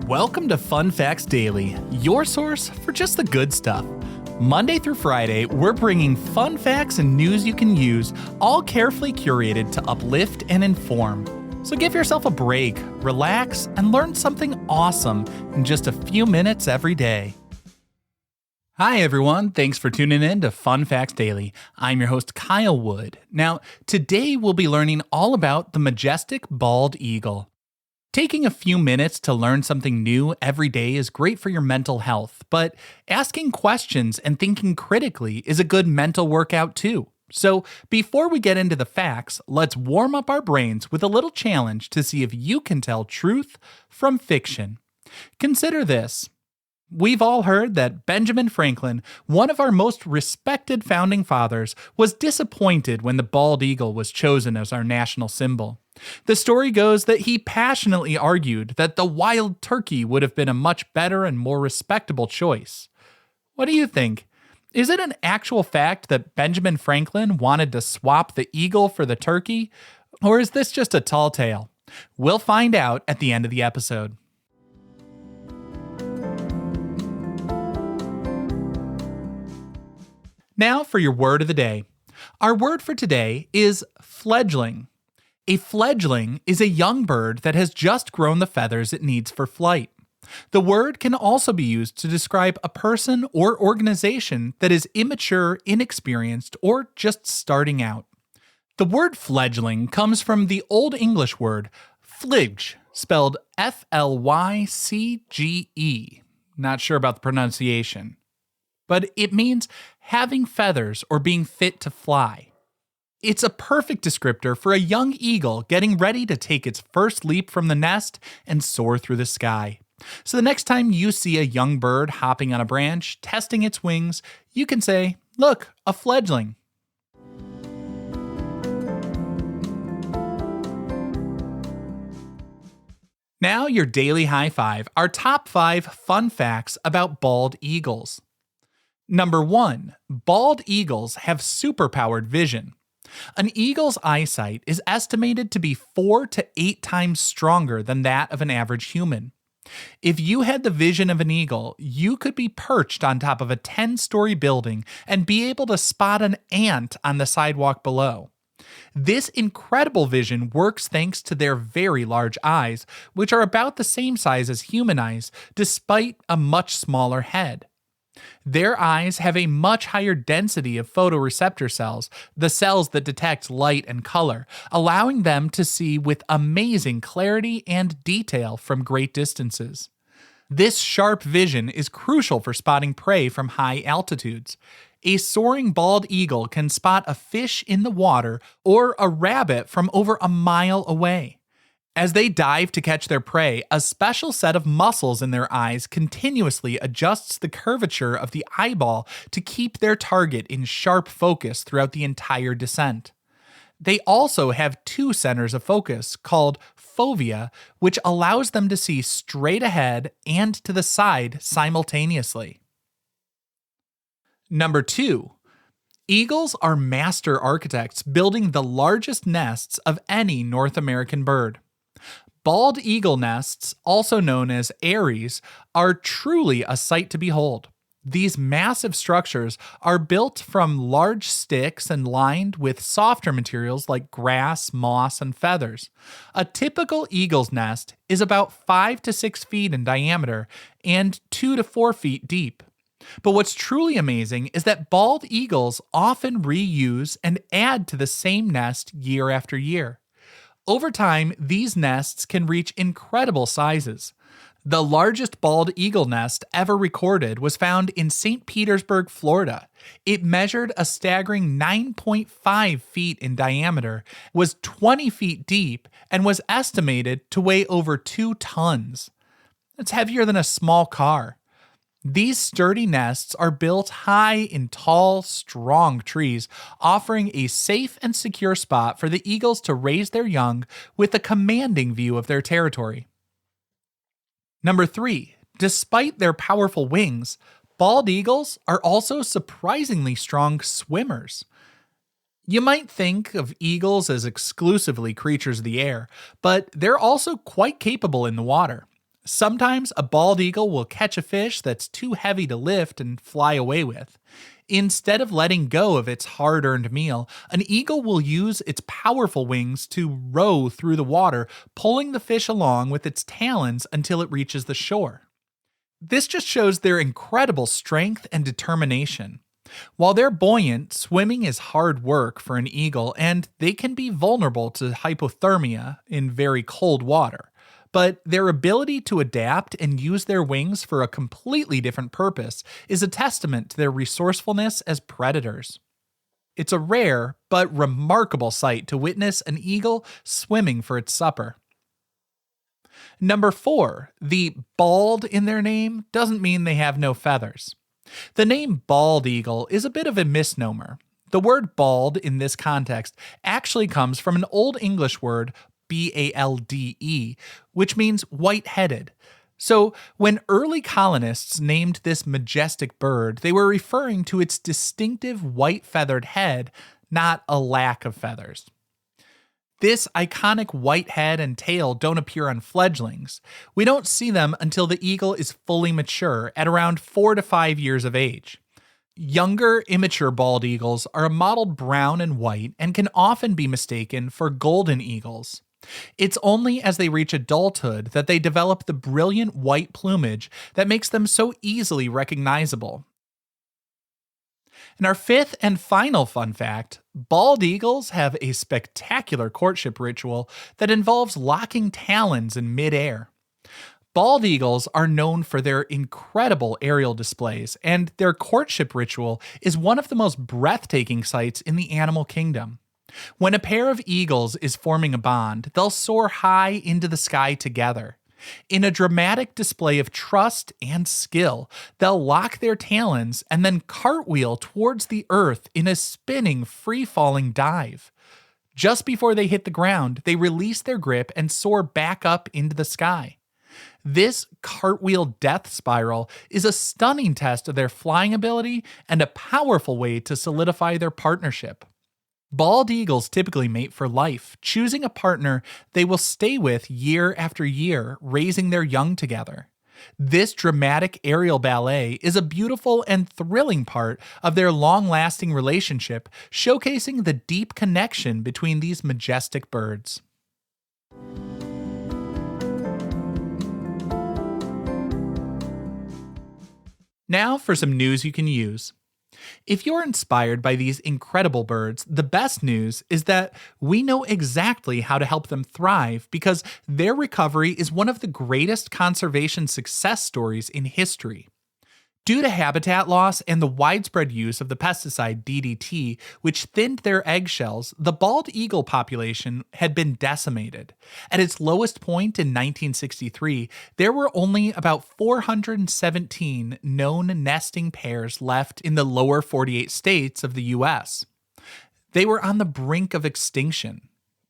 Welcome to Fun Facts Daily, your source for just the good stuff. Monday through Friday, we're bringing fun facts and news you can use, all carefully curated to uplift and inform. So give yourself a break, relax, and learn something awesome in just a few minutes every day. Hi everyone, thanks for tuning in to Fun Facts Daily. I'm your host Kyle Wood. Now, today we'll be learning all about the majestic bald eagle. Taking a few minutes to learn something new every day is great for your mental health, but asking questions and thinking critically is a good mental workout too. So before we get into the facts, let's warm up our brains with a little challenge to see if you can tell truth from fiction. Consider this. We've all heard that Benjamin Franklin, one of our most respected founding fathers, was disappointed when the bald eagle was chosen as our national symbol. The story goes that he passionately argued that the wild turkey would have been a much better and more respectable choice. What do you think? Is it an actual fact that Benjamin Franklin wanted to swap the eagle for the turkey? Or is this just a tall tale? We'll find out at the end of the episode. Now for your word of the day. Our word for today is fledgling. A fledgling is a young bird that has just grown the feathers it needs for flight. The word can also be used to describe a person or organization that is immature, inexperienced, or just starting out. The word fledgling comes from the Old English word flyge, spelled F-L-Y-C-G-E. Not sure about the pronunciation. But it means having feathers or being fit to fly. It's a perfect descriptor for a young eagle getting ready to take its first leap from the nest and soar through the sky. So the next time you see a young bird hopping on a branch, testing its wings, you can say, "Look, a fledgling." Now your daily high five, our top 5 fun facts about bald eagles. Number 1, bald eagles have superpowered vision. An eagle's eyesight is estimated to be 4 to 8 times stronger than that of an average human. If you had the vision of an eagle, you could be perched on top of a 10-story building and be able to spot an ant on the sidewalk below. This incredible vision works thanks to their very large eyes, which are about the same size as human eyes, despite a much smaller head. Their eyes have a much higher density of photoreceptor cells, the cells that detect light and color, allowing them to see with amazing clarity and detail from great distances. This sharp vision is crucial for spotting prey from high altitudes. A soaring bald eagle can spot a fish in the water or a rabbit from over a mile away. As they dive to catch their prey, a special set of muscles in their eyes continuously adjusts the curvature of the eyeball to keep their target in sharp focus throughout the entire descent. They also have 2 centers of focus called fovea, which allows them to see straight ahead and to the side simultaneously. Number 2. Eagles are master architects, building the largest nests of any North American bird. Bald eagle nests, also known as eyries, are truly a sight to behold. These massive structures are built from large sticks and lined with softer materials like grass, moss, and feathers. A typical eagle's nest is about 5 to 6 feet in diameter and 2 to 4 feet deep. But what's truly amazing is that bald eagles often reuse and add to the same nest year after year. Over time, these nests can reach incredible sizes. The largest bald eagle nest ever recorded was found in St. Petersburg, Florida. It measured a staggering 9.5 feet in diameter, was 20 feet deep, and was estimated to weigh over 2 tons. That's heavier than a small car. These sturdy nests are built high in tall, strong trees, offering a safe and secure spot for the eagles to raise their young with a commanding view of their territory. Number 3. Despite their powerful wings, bald eagles are also surprisingly strong swimmers. You might think of eagles as exclusively creatures of the air, but they're also quite capable in the water. Sometimes a bald eagle will catch a fish that's too heavy to lift and fly away with. Instead of letting go of its hard earned meal, an eagle will use its powerful wings to row through the water, pulling the fish along with its talons until it reaches the shore. This just shows their incredible strength and determination. While they're buoyant, swimming is hard work for an eagle, and they can be vulnerable to hypothermia in very cold water. But their ability to adapt and use their wings for a completely different purpose is a testament to their resourcefulness as predators. It's a rare but remarkable sight to witness an eagle swimming for its supper. Number 4, the bald in their name doesn't mean they have no feathers. The name bald eagle is a bit of a misnomer. The word bald in this context actually comes from an Old English word, balde, which means white-headed. So when early colonists named this majestic bird, they were referring to its distinctive white-feathered head, not a lack of feathers. This iconic white head and tail don't appear on fledglings. We don't see them until the eagle is fully mature at around 4 to 5 years of age. Younger, immature bald eagles are mottled brown and white and can often be mistaken for golden eagles. It's only as they reach adulthood that they develop the brilliant white plumage that makes them so easily recognizable. And our 5th and final fun fact, bald eagles have a spectacular courtship ritual that involves locking talons in midair. Bald eagles are known for their incredible aerial displays, and their courtship ritual is one of the most breathtaking sights in the animal kingdom. When a pair of eagles is forming a bond, they'll soar high into the sky together. In a dramatic display of trust and skill, they'll lock their talons and then cartwheel towards the earth in a spinning, free-falling dive. Just before they hit the ground, they release their grip and soar back up into the sky. This cartwheel death spiral is a stunning test of their flying ability and a powerful way to solidify their partnership. Bald eagles typically mate for life, choosing a partner they will stay with year after year, raising their young together. This dramatic aerial ballet is a beautiful and thrilling part of their long-lasting relationship, showcasing the deep connection between these majestic birds. Now for some news you can use. If you're inspired by these incredible birds, the best news is that we know exactly how to help them thrive because their recovery is one of the greatest conservation success stories in history. Due to habitat loss and the widespread use of the pesticide DDT, which thinned their eggshells, the bald eagle population had been decimated. At its lowest point in 1963, there were only about 417 known nesting pairs left in the lower 48 states of the US. They were on the brink of extinction.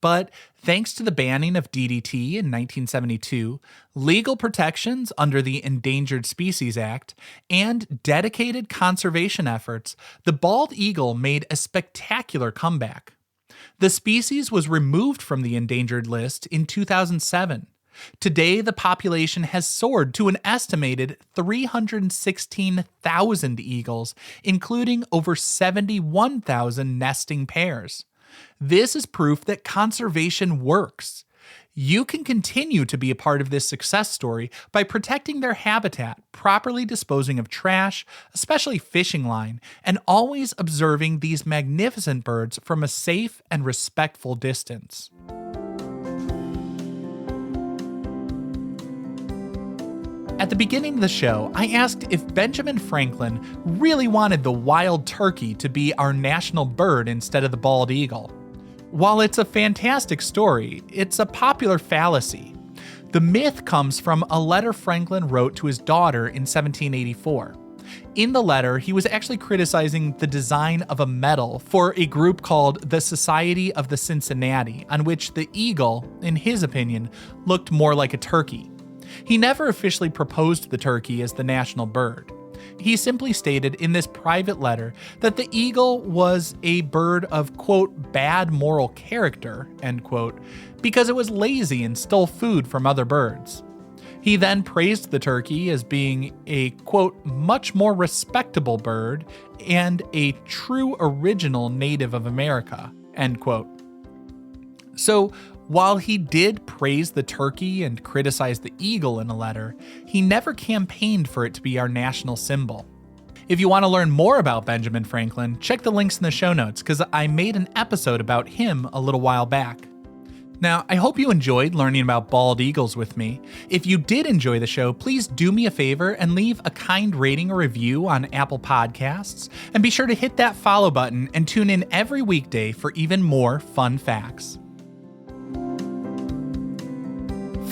But thanks to the banning of DDT in 1972, legal protections under the Endangered Species Act, and dedicated conservation efforts, the bald eagle made a spectacular comeback. The species was removed from the endangered list in 2007. Today, the population has soared to an estimated 316,000 eagles, including over 71,000 nesting pairs. This is proof that conservation works. You can continue to be a part of this success story by protecting their habitat, properly disposing of trash, especially fishing line, and always observing these magnificent birds from a safe and respectful distance. At the beginning of the show, I asked if Benjamin Franklin really wanted the wild turkey to be our national bird instead of the bald eagle. While it's a fantastic story, it's a popular fallacy. The myth comes from a letter Franklin wrote to his daughter in 1784. In the letter, he was actually criticizing the design of a medal for a group called the Society of the Cincinnati, on which the eagle, in his opinion, looked more like a turkey. He never officially proposed the turkey as the national bird. He simply stated in this private letter that the eagle was a bird of, quote, bad moral character, end quote, because it was lazy and stole food from other birds. He then praised the turkey as being a, quote, much more respectable bird and a true original native of America, end quote. So, while he did praise the turkey and criticize the eagle in a letter, he never campaigned for it to be our national symbol. If you want to learn more about Benjamin Franklin, check the links in the show notes because I made an episode about him a little while back. Now, I hope you enjoyed learning about bald eagles with me. If you did enjoy the show, please do me a favor and leave a kind rating or review on Apple Podcasts, and be sure to hit that follow button and tune in every weekday for even more fun facts.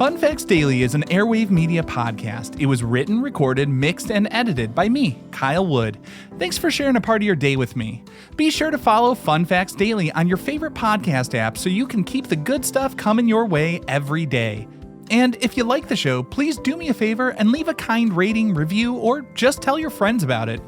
Fun Facts Daily is an Airwave Media podcast. It was written, recorded, mixed, and edited by me, Kyle Wood. Thanks for sharing a part of your day with me. Be sure to follow Fun Facts Daily on your favorite podcast app so you can keep the good stuff coming your way every day. And if you like the show, please do me a favor and leave a kind rating, review, or just tell your friends about it.